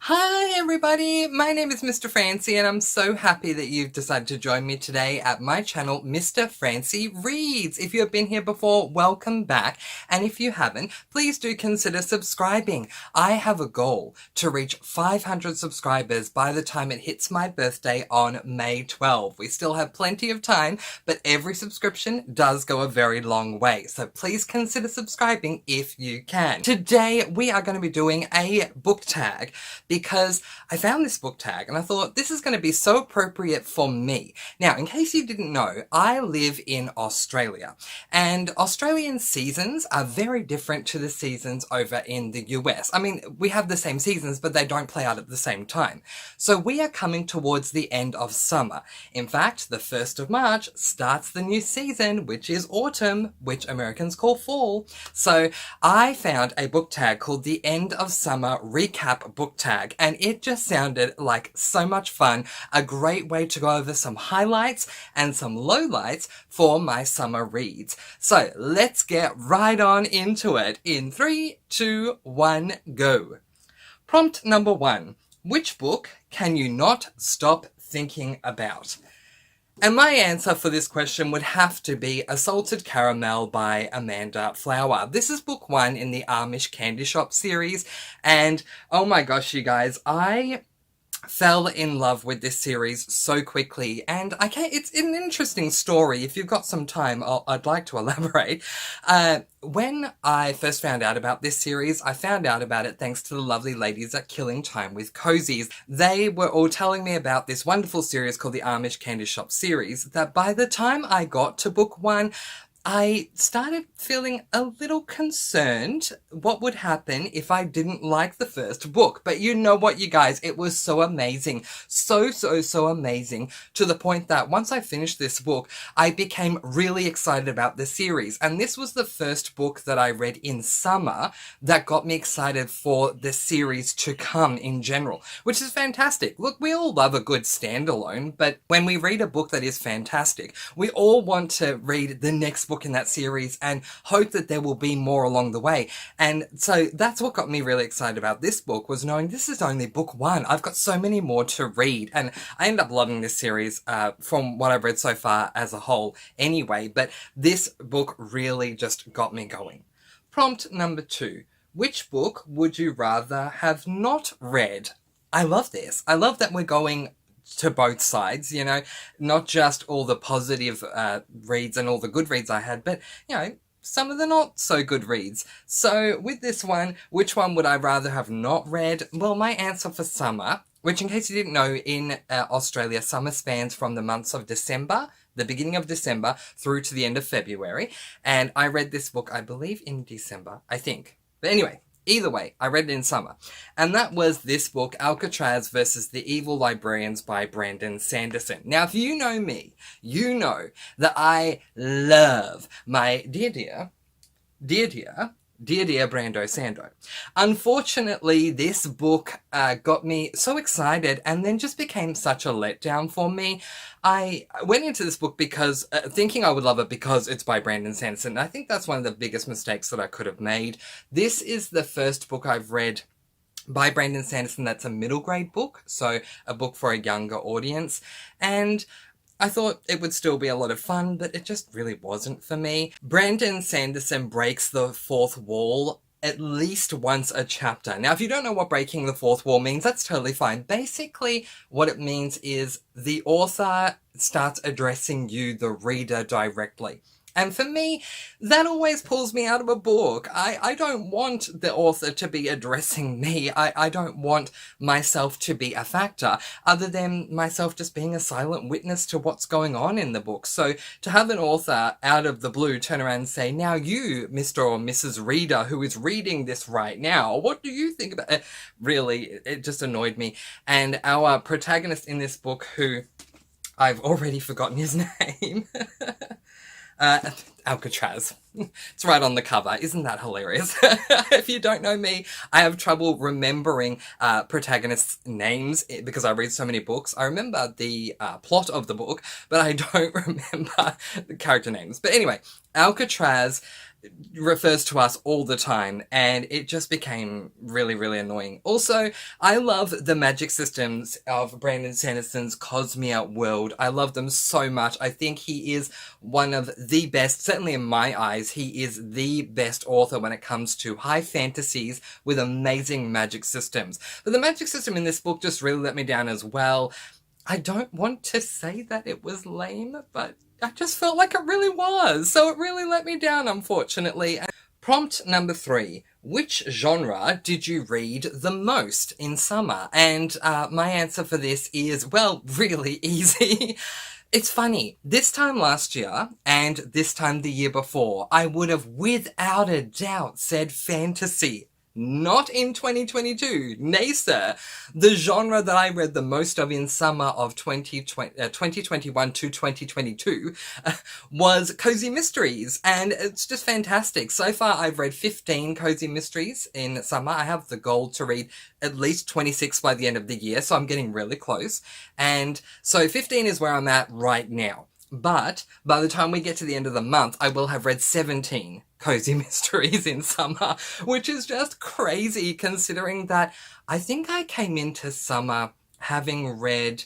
Hi everybody, my name is Mr. Francy and I'm so happy that you've decided to join me today at my channel, Mr. Francy Reads. If you have been here before, welcome back, and if you haven't, please do consider subscribing. I have a goal to reach 500 subscribers by the time it hits my birthday on May 12. We still have plenty of time, but every subscription does go a very long way, so please consider subscribing if you can. Today we are going to be doing a book tag, because I found this book tag and I thought this is going to be so appropriate for me. Now, in case you didn't know, I live in Australia, and Australian seasons are very different to the seasons over in the US. I mean, we have the same seasons, but they don't play out at the same time. So we are coming towards the end of summer. In fact, the 1st of March starts the new season, which is autumn, which Americans call fall. So I found a book tag called the End of Summer Recap Book Tag, and it just sounded like so much fun, a great way to go over some highlights and some lowlights for my summer reads. So let's get right on into it in 3, 2, 1, go. Prompt number 1. Which book can you not stop thinking about? And my answer for this question would have to be A Salted Caramel by Amanda Flower. This is book 1 in the Amish Candy Shop series, and oh my gosh, you guys, I fell in love with this series so quickly, and it's an interesting story. If you've got some time, I'd like to elaborate. When I first found out about this series, I found out about it thanks to the lovely ladies at Killing Time with Cozies. They were all telling me about this wonderful series called the Amish Candy Shop series, that by the time I got to book 1, I started feeling a little concerned what would happen if I didn't like the first book. But you know what, you guys, it was so amazing. So amazing, to the point that once I finished this book, I became really excited about the series. And this was the first book that I read in summer that got me excited for the series to come in general, which is fantastic. Look, we all love a good standalone, but when we read a book that is fantastic, we all want to read the next book in that series and hope that there will be more along the way. And so that's what got me really excited about this book, was knowing this is only book 1. I've got so many more to read, and I ended up loving this series from what I've read so far as a whole anyway, but this book really just got me going. Prompt number 2. Which book would you rather have not read? I love this. I love that we're going to both sides, you know, not just all the positive reads and all the good reads I had, but, you know, some of the not so good reads. So with this one, which one would I rather have not read? Well, my answer for summer, which in case you didn't know, in Australia, summer spans from the months of December, the beginning of December, through to the end of February. And I read this book, I believe, in December, I think. But anyway, either way, I read it in summer. And that was this book, Alcatraz versus the Evil Librarians by Brandon Sanderson. Now, if you know me, you know that I love my dear Brando Sando. Unfortunately, this book got me so excited and then just became such a letdown for me. I went into this book because thinking I would love it because it's by Brandon Sanderson. I think that's one of the biggest mistakes that I could have made. This is the first book I've read by Brandon Sanderson that's a middle grade book, so a book for a younger audience, and I thought it would still be a lot of fun, but it just really wasn't for me. Brandon Sanderson breaks the fourth wall at least once a chapter. Now, if you don't know what breaking the fourth wall means, that's totally fine. Basically, what it means is the author starts addressing you, the reader, directly. And for me, that always pulls me out of a book. I don't want the author to be addressing me. I don't want myself to be a factor, other than myself just being a silent witness to what's going on in the book. So to have an author out of the blue turn around and say, now you, Mr. or Mrs. Reader, who is reading this right now, what do you think about it? Really, it just annoyed me. And our protagonist in this book, who I've already forgotten his name, Alcatraz. It's right on the cover. Isn't that hilarious? If you don't know me, I have trouble remembering protagonists' names because I read so many books. I remember the plot of the book, but I don't remember the character names. But anyway, Alcatraz refers to us all the time, and it just became really, really annoying. Also, I love the magic systems of Brandon Sanderson's Cosmere world. I love them so much. I think he is one of the best, certainly in my eyes, he is the best author when it comes to high fantasies with amazing magic systems. But the magic system in this book just really let me down as well. I don't want to say that it was lame, but I just felt like it really was. So it really let me down, unfortunately. Prompt number 3. Which genre did you read the most in summer? And my answer for this is, well, really easy. It's funny, this time last year and this time the year before, I would have without a doubt said fantasy. Not in 2022. Nay, sir. The genre that I read the most of in summer of 2021 to 2022 was cozy mysteries, and it's just fantastic. So far, I've read 15 cozy mysteries in summer. I have the goal to read at least 26 by the end of the year, so I'm getting really close. And so 15 is where I'm at right now. But by the time we get to the end of the month, I will have read 17 cozy mysteries in summer, which is just crazy considering that I think I came into summer having read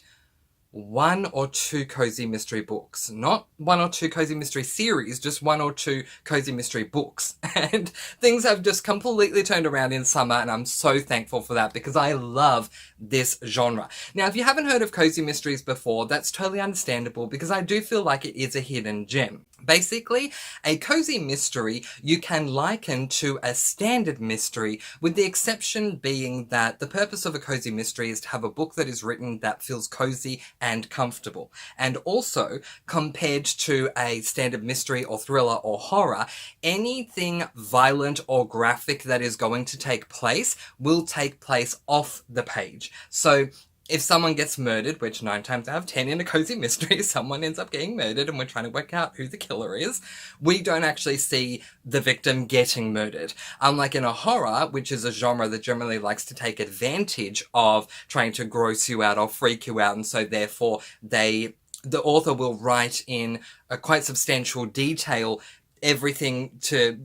1 or 2 cozy mystery books. Not 1 or 2 cozy mystery series, just 1 or 2 cozy mystery books. And things have just completely turned around in summer, and I'm so thankful for that because I love this genre. Now, if you haven't heard of cozy mysteries before, that's totally understandable because I do feel like it is a hidden gem. Basically, a cozy mystery you can liken to a standard mystery, with the exception being that the purpose of a cozy mystery is to have a book that is written that feels cozy and comfortable. And also, compared to a standard mystery or thriller or horror, anything violent or graphic that is going to take place will take place off the page. So if someone gets murdered, which 9 times out of 10 in a cozy mystery, someone ends up getting murdered and we're trying to work out who the killer is, we don't actually see the victim getting murdered. Unlike in a horror, which is a genre that generally likes to take advantage of trying to gross you out or freak you out, and so therefore the author will write in a quite substantial detail everything to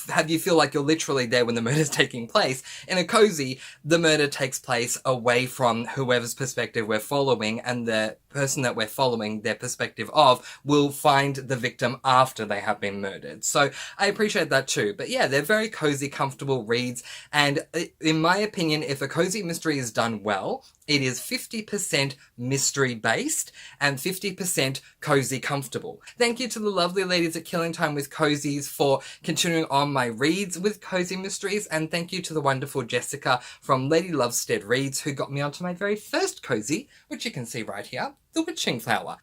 have you feel like you're literally there when the murder's taking place. In a cozy, the murder takes place away from whoever's perspective we're following, and the person that we're following, their perspective of, will find the victim after they have been murdered. So I appreciate that too. But yeah, they're very cozy, comfortable reads, and in my opinion, if a cozy mystery is done well, it is 50% mystery based and 50% cozy comfortable. Thank you to the lovely ladies at Killing Time with Cozies for continuing on my reads with cozy mysteries, and thank you to the wonderful Jessica from Lady Lovestead Reads who got me onto my very first cozy, which you can see right here, The Witching Flower.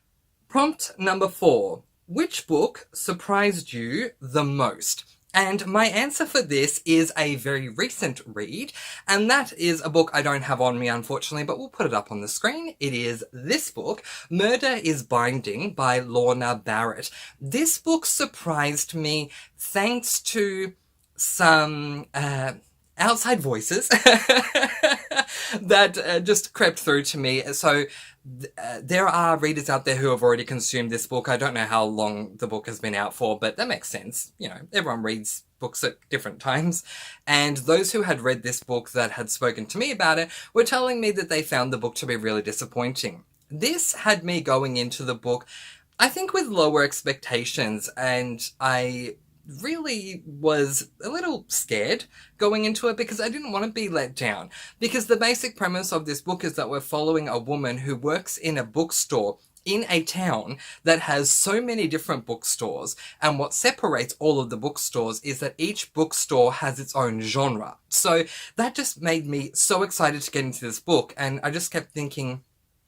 Prompt number 4. Which book surprised you the most? And my answer for this is a very recent read, and that is a book I don't have on me, unfortunately, but we'll put it up on the screen. It is this book, Murder is Binding by Lorna Barrett. This book surprised me thanks to some outside voices that just crept through to me. So there are readers out there who have already consumed this book. I don't know how long the book has been out for, but that makes sense. You know, everyone reads books at different times. And those who had read this book that had spoken to me about it were telling me that they found the book to be really disappointing. This had me going into the book, I think, with lower expectations, and I really was a little scared going into it because I didn't want to be let down. Because the basic premise of this book is that we're following a woman who works in a bookstore in a town that has so many different bookstores, and what separates all of the bookstores is that each bookstore has its own genre. So that just made me so excited to get into this book, and I just kept thinking,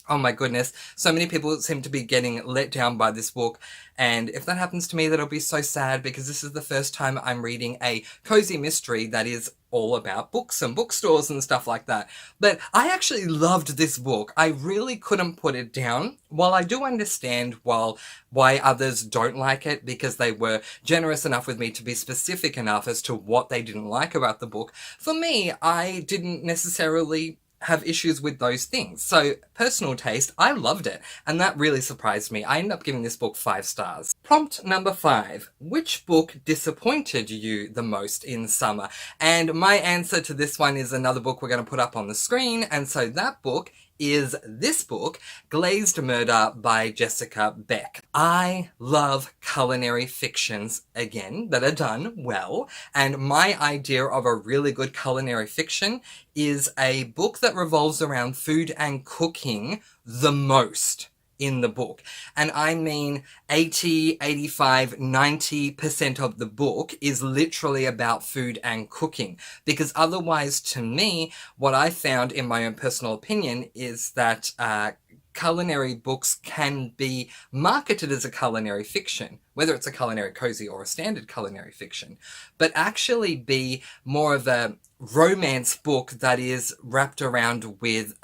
oh my goodness, so many people seem to be getting let down by this book, and if that happens to me, that'll be so sad because this is the first time I'm reading a cozy mystery that is all about books and bookstores and stuff like that. But I actually loved this book. I really couldn't put it down. While I do understand why others don't like it, because they were generous enough with me to be specific enough as to what they didn't like about the book, for me, I didn't necessarily have issues with those things. So, personal taste, I loved it, and that really surprised me. I ended up giving this book 5 stars. Prompt number 5. Which book disappointed you the most in summer? And my answer to this one is another book we're going to put up on the screen. And so that book is this book, Glazed Murder by Jessica Beck. I love culinary fictions, again, that are done well. And my idea of a really good culinary fiction is a book that revolves around food and cooking the most in the book. And I mean 80, 85, 90% of the book is literally about food and cooking. Because otherwise, to me, what I found in my own personal opinion is that culinary books can be marketed as a culinary fiction, whether it's a culinary cozy or a standard culinary fiction, but actually be more of a romance book that is wrapped around with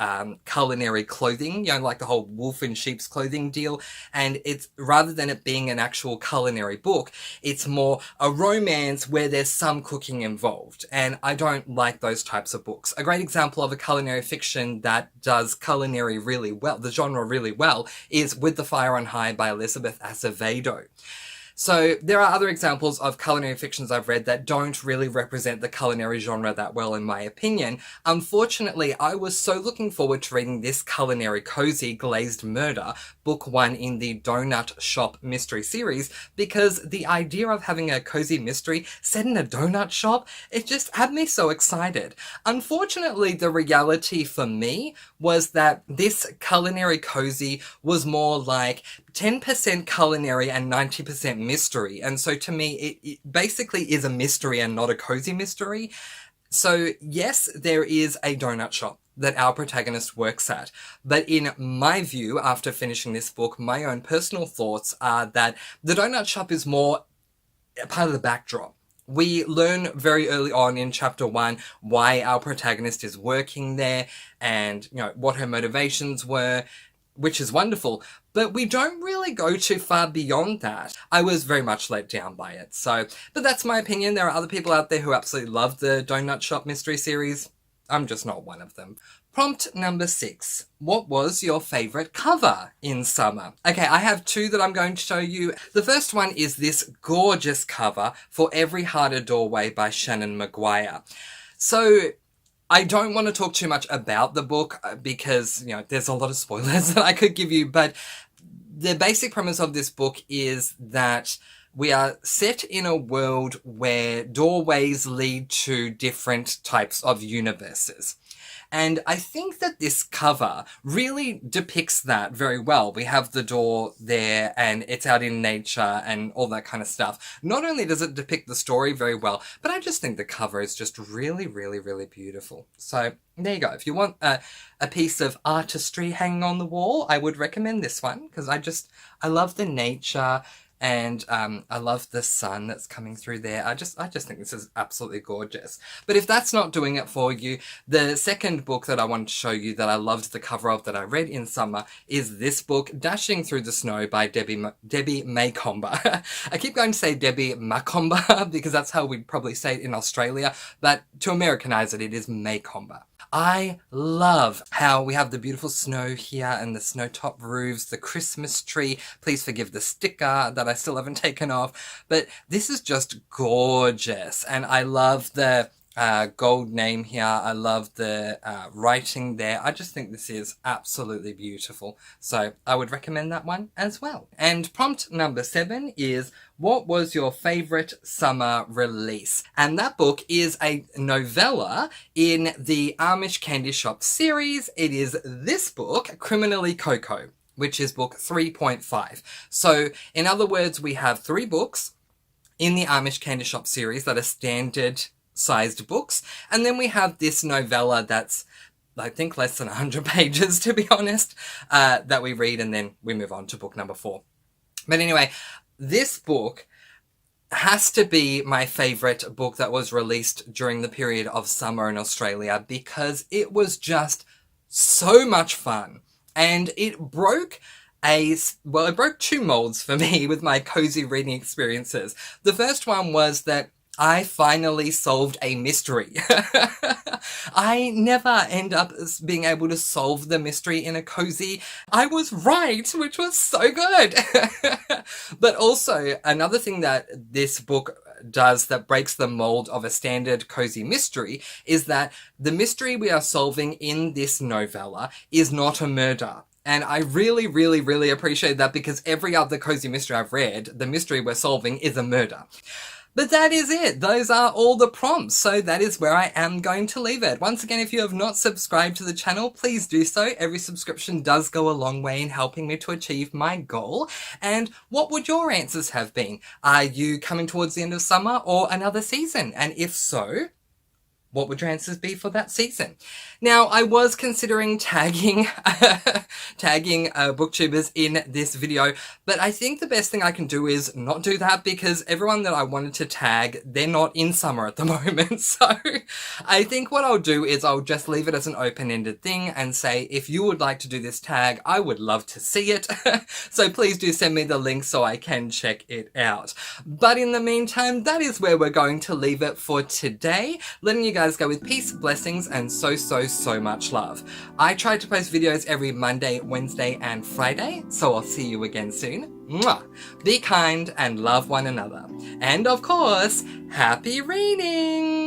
culinary clothing, like the whole wolf in sheep's clothing deal. And it's, rather than it being an actual culinary book, it's more a romance where there's some cooking involved. And I don't like those types of books. A great example of a culinary fiction that does culinary really well, the genre really well, is With the Fire on High by Elizabeth Acevedo. So there are other examples of culinary fictions I've read that don't really represent the culinary genre that well, in my opinion. Unfortunately, I was so looking forward to reading this culinary cozy, Glazed Murder, book 1 in the Donut Shop mystery series, because the idea of having a cozy mystery set in a donut shop, it just had me so excited. Unfortunately, the reality for me was that this culinary cozy was more like 10% culinary and 90% mystery. And so to me, it basically is a mystery and not a cozy mystery. So yes, there is a donut shop that our protagonist works at. But in my view, after finishing this book, my own personal thoughts are that the donut shop is more part of the backdrop. We learn very early on in chapter 1 why our protagonist is working there and, what her motivations were, which is wonderful, but we don't really go too far beyond that. I was very much let down by it. But that's my opinion. There are other people out there who absolutely love the Donut Shop mystery series. I'm just not one of them. Prompt number 6. What was your favourite cover in summer? Okay, I have 2 that I'm going to show you. The first one is this gorgeous cover, For Every Heart a Doorway by Shannon Maguire. So I don't want to talk too much about the book because, there's a lot of spoilers that I could give you, but the basic premise of this book is that we are set in a world where doorways lead to different types of universes. And I think that this cover really depicts that very well. We have the door there and it's out in nature and all that kind of stuff. Not only does it depict the story very well, but I just think the cover is just really, really, really beautiful. So there you go. If you want a piece of artistry hanging on the wall, I would recommend this one because I love the nature. And I love the sun that's coming through there. I just think this is absolutely gorgeous. But if that's not doing it for you, the second book that I wanted to show you that I loved the cover of that I read in summer is this book, Dashing Through the Snow by Debbie Maycomber. I keep going to say Debbie Macomber because that's how we'd probably say it in Australia. But to Americanize it, it is Maycomber. I love how we have the beautiful snow here and the snow-top roofs, the Christmas tree. Please forgive the sticker that I still haven't taken off. But this is just gorgeous. And I love the gold name here. I love the writing there. I just think this is absolutely beautiful. So I would recommend that one as well. And prompt number 7 is, what was your favourite summer release? And that book is a novella in the Amish Candy Shop series. It is this book, Criminally Coco, which is book 3.5. So in other words, we have 3 books in the Amish Candy Shop series that are standard sized books, and then we have this novella that's, I think, less than 100 pages, to be honest, that we read, and then we move on to book number 4. But anyway, this book has to be my favourite book that was released during the period of summer in Australia because it was just so much fun, and it broke 2 molds for me with my cozy reading experiences. The first one was that I finally solved a mystery. I never end up being able to solve the mystery in a cozy. I was right, which was so good. But also, another thing that this book does that breaks the mold of a standard cozy mystery is that the mystery we are solving in this novella is not a murder. And I really, really, really appreciate that, because every other cozy mystery I've read, the mystery we're solving is a murder. But that is it. Those are all the prompts. So that is where I am going to leave it. Once again, if you have not subscribed to the channel, please do so. Every subscription does go a long way in helping me to achieve my goal. And what would your answers have been? Are you coming towards the end of summer or another season? And if so, what would your answers be for that season? Now, I was considering tagging booktubers in this video, but I think the best thing I can do is not do that, because everyone that I wanted to tag, they're not in summer at the moment. So I think what I'll do is I'll just leave it as an open-ended thing and say, if you would like to do this tag, I would love to see it. So please do send me the link so I can check it out. But in the meantime, that is where we're going to leave it for today. Letting you guys go with peace, blessings, and so much love. I try to post videos every Monday, Wednesday, and Friday, so I'll see you again soon. Mwah! Be kind and love one another. And of course, happy reading!